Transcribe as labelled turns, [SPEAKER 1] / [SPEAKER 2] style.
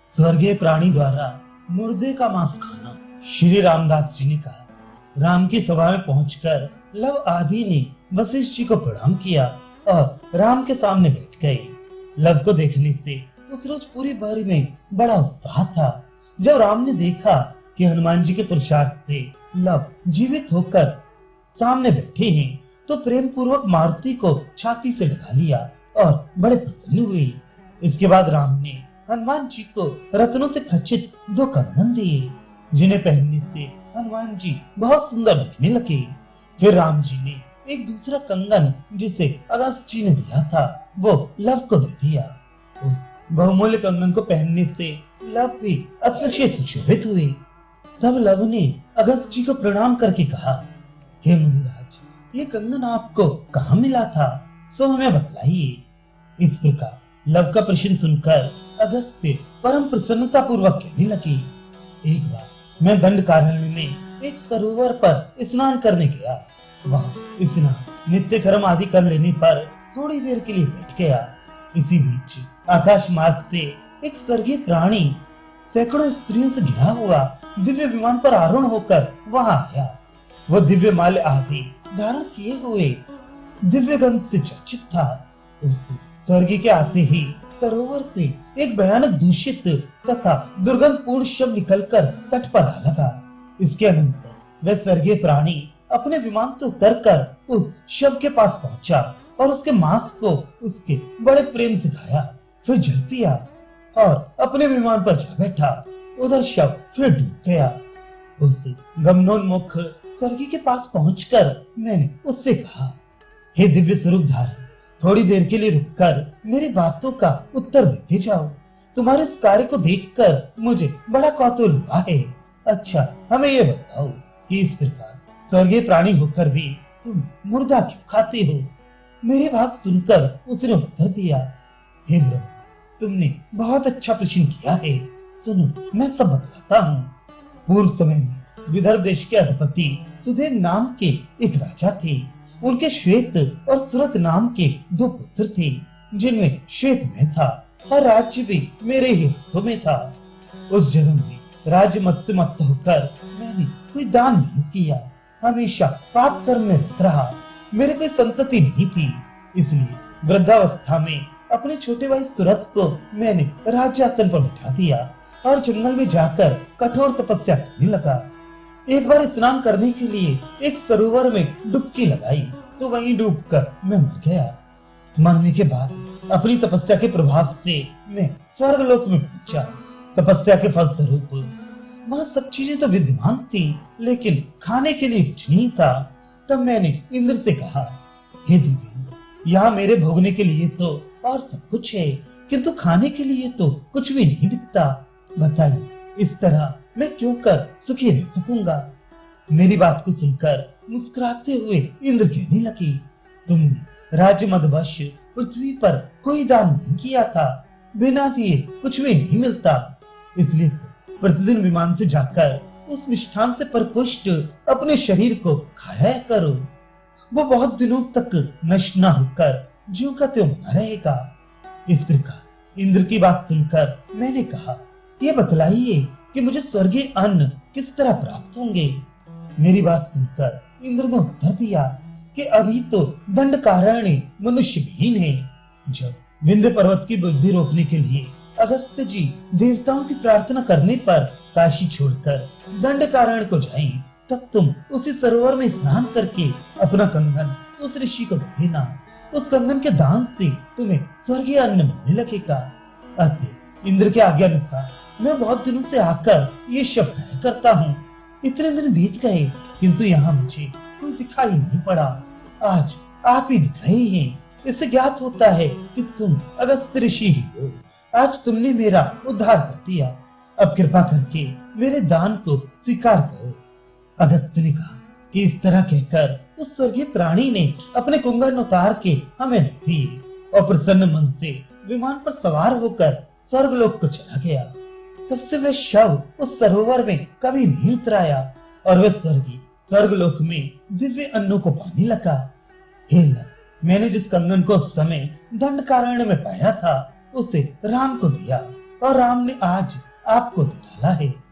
[SPEAKER 1] स्वर्गीय प्राणी द्वारा मुर्दे का मांस खाना। श्री रामदास जी ने कहा। राम की सभा में पहुंचकर लव आदि ने वशिष्ठ जी को प्रणाम किया और राम के सामने बैठ गए। लव को देखने से उस रोज पूरी बारी में बड़ा उत्साह था। जब राम ने देखा कि हनुमान जी के पुरुषार्थ से लव जीवित होकर सामने बैठे हैं, तो प्रेम पूर्वक मारुति को छाती से लगा लिया और बड़े प्रसन्न हुए। इसके बाद राम ने हनुमान जी को रत्नों से खचित 2 कंगन दिए, जिन्हें पहनने से हनुमान जी बहुत सुंदर दिखने लगे। फिर राम जी ने एक दूसरा कंगन, जिसे अगस्त जी ने दिया था, वो लव को दे दिया। उस बहुमूल्य कंगन को पहनने से लव भी अतिशय सुशोभित हुए। तब लव ने अगस्त जी को प्रणाम करके कहा, हे मुनिराज, ये कंगन आपको कहाँ मिला था, सो हमें बतलाइए। इस प्रकार लव का प्रश्न सुनकर अगस्त्य परम प्रसन्नता पूर्वक कहने लगे, एक बार मैं दंडकारण्य में एक सरोवर पर स्नान करने गया। वहाँ स्नान नित्य कर्म आदि कर लेने पर थोड़ी देर के लिए बैठ गया। इसी बीच आकाश मार्ग से एक स्वर्गीय प्राणी सैकड़ों स्त्रियों से घिरा हुआ दिव्य विमान पर आरूढ़ होकर वहां आया। वो दिव्य माल्य आदि धारण किए हुए दिव्य गंध से चर्चित था। उस स्वर्ग के आते ही सरोवर से एक भयानक दूषित तथा दुर्गंधपूर्ण शव निकलकर तट पर आ लगा। इसके अनंतर वह स्वर्गीय प्राणी अपने विमान से उतरकर उस शव के पास पहुंचा और उसके मांस को उसके बड़े प्रेम से खाया। फिर जल पिया और अपने विमान पर जा बैठा। उधर शव फिर डूब गया। उस गमनोन्मुख स्वर्गीय के पास पहुंचकर मैंने उससे कहा, हे दिव्य स्वरूप धारी, थोड़ी देर के लिए रुककर मेरी बातों का उत्तर देते जाओ। तुम्हारे इस कार्य को देखकर मुझे बड़ा कौतूहल हुआ है। अच्छा, हमें ये बताओ कि इस प्रकार स्वर्गीय प्राणी होकर भी तुम मुर्दा क्यों खाते हो? मेरी बात सुनकर उसने उत्तर दिया, हे ब्रह्म, तुमने बहुत अच्छा प्रश्न किया है। सुनो, मैं सब बतलाता हूँ। पूर्व समय में विदर्भ देश के अधिपति सुदेव नाम के एक राजा थे। उनके श्वेत और सुरत नाम के 2 पुत्र थे, जिनमें श्वेत में था और राज्य भी मेरे ही हाथों में था। उस जन्म में राज्य मत से मत होकर मैंने कोई दान नहीं किया। हमेशा पाप कर्म में रत रहा। मेरे कोई संतति नहीं थी, इसलिए वृद्धावस्था में अपने छोटे भाई सुरत को मैंने राज्यासन पर बिठा दिया और जंगल में जाकर कठोर तपस्या करने लगा। एक बार स्नान करने के लिए एक सरोवर में डुबकी लगाई, तो वहीं डूबकर मैं मर गया। मरने के बाद अपनी तपस्या के प्रभाव से मैं स्वर्गलोक में पहुंचा। तपस्या के फल स्वरूप वहाँ सब चीजें तो विद्यमान थी, लेकिन खाने के लिए कुछ नहीं था। तब मैंने इंद्र से कहा, हे देवी, यहाँ मेरे भोगने के लिए तो और सब कुछ है, किंतु खाने के लिए तो कुछ भी नहीं दिखता। बताइए, इस तरह मैं क्यों कर सुखी रह सकूंगा? मेरी बात को सुनकर मुस्कुराते हुए इंद्र कहने लगे, तुमने राज्य मदवश पृथ्वी पर कोई दान नहीं किया था। बिना दिए कुछ भी नहीं मिलता, इसलिए तो प्रतिदिन विमान से जाकर उस मिष्ठान से परिपुष्ट अपने शरीर को खाया करो। वो बहुत दिनों तक नष्ट न होकर ज्यों का त्यों बना रहेगा। इस प्रकार इंद्र की बात सुनकर मैंने कहा, ये बतलाइए कि मुझे स्वर्गीय अन्न किस तरह प्राप्त होंगे? मेरी बात सुनकर इंद्र ने उत्तर दिया कि अभी तो दंडकारण्य मनुष्य विहीन है। जब विंध्य पर्वत की बुद्धि रोकने के लिए अगस्त्य जी देवताओं की प्रार्थना करने पर काशी छोड़कर दंडकारण्य को जाएं, तब तुम उसी सरोवर में स्नान करके अपना कंगन उस ऋषि को दे देना। उस कंगन के दान से तुम्हें स्वर्गीय अन्न मिलने लगेगा। अतः इंद्र के आज्ञा अनुसार मैं बहुत दिनों से आकर ये शव खाया करता हूँ। इतने दिन बीत गए, किंतु यहाँ मुझे कोई दिखाई नहीं पड़ा। आज आप ही दिख रहे हैं। इससे ज्ञात होता है कि तुम अगस्त्य ऋषि ही हो। आज तुमने मेरा उद्धार कर दिया। अब कृपा करके मेरे दान को स्वीकार करो। अगस्त्य ने कहा कि इस तरह कहकर उस स्वर्गीय प्राणी ने अपने कुंगन उतार के हमें दे दिए और प्रसन्न मन से विमान पर सवार होकर स्वर्गलोक को चला गया। तब से वह शव उस सरोवर में कभी नहीं उतराया और वह स्वर्गीय स्वर्गलोक में दिव्य अन्नों को पाने लगा। हे लव, मैंने जिस कंगन को उस समय दंडकारण्य में पाया था, उसे राम को दिया। और राम ने आज आपको निकाला है।